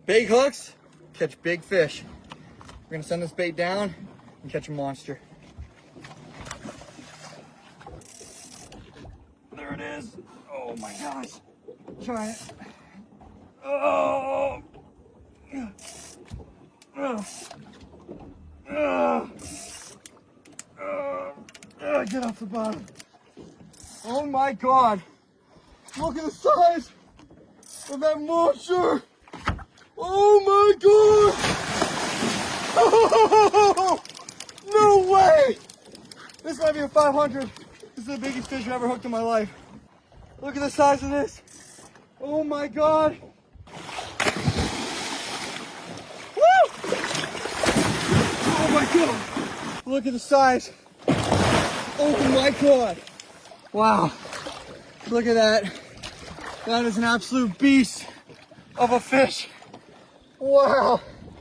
Big hooks, catch big fish. We're gonna send this bait down and catch a monster. There it is. Oh my gosh. Try it. Oh. Get off the bottom. Oh my God. Look at the size of that monster. Oh my God. Oh, no way. This might be a 500. This is the biggest fish I've ever hooked in my life. Look at the size of this. Oh my God. Woo! Oh my God. Look at the size. Oh my God. Wow. Look at that. That is an absolute beast of a fish. Wow.